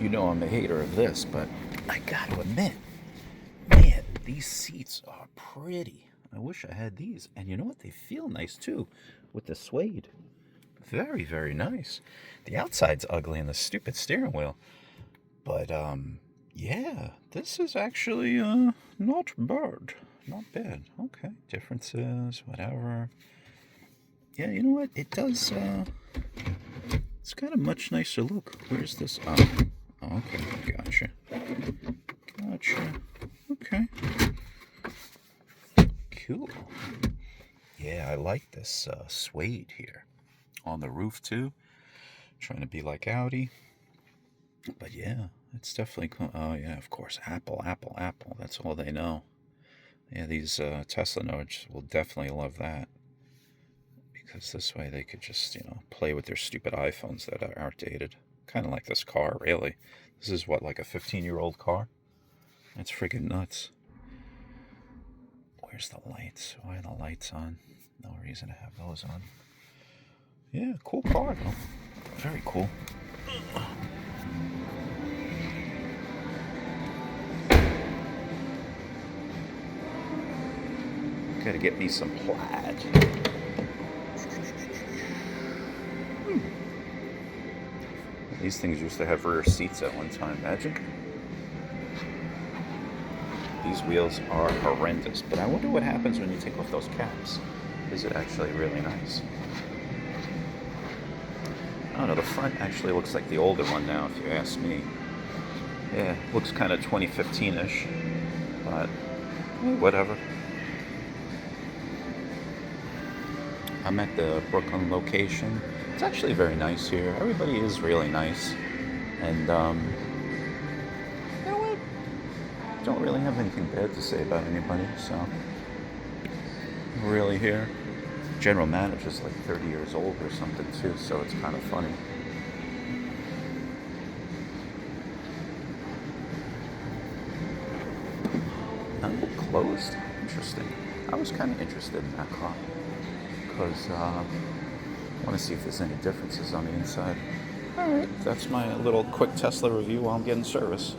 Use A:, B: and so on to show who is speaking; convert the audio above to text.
A: You know I'm a hater of this, but I gotta admit, man, these seats are pretty. I wish I had these. And you know what? They feel nice too with the suede. Very, very nice. The outside's ugly in the stupid steering wheel. But, yeah, this is actually, not bad. Not bad. Okay, differences, whatever. Yeah, you know what? It does, it's got a much nicer look. Where's this? Oh, okay, gotcha. Gotcha. Okay. Cool. Yeah, I like this suede here. On the roof, too. Trying to be like Audi. But yeah, it's definitely cool. Oh, yeah, of course. Apple, Apple, Apple. That's all they know. Yeah, these Tesla nerds will definitely love that. Because this way they could just, play with their stupid iPhones that are outdated. Kind of like this car, really. This is what, like a 15-year-old car? That's friggin' nuts. Where's the lights? Why are the lights on? No reason to have those on. Yeah, cool car, though. Very cool. Gotta get me some plaid. These things used to have rear seats at one time, imagine. These wheels are horrendous, but I wonder what happens when you take off those caps. Is it actually really nice? I don't know, the front actually looks like the older one now, if you ask me. Yeah, looks kind of 2015-ish, but whatever. I'm at the Brooklyn location. It's actually very nice here. Everybody is really nice. And, you know what? Don't really have anything bad to say about anybody, so. Really here. General manager's like 30 years old or something, too, so it's kind of funny. Closed? Interesting. I was kind of interested in that car. Because I want to see if there's any differences on the inside. Alright, that's my little quick Tesla review while I'm getting service.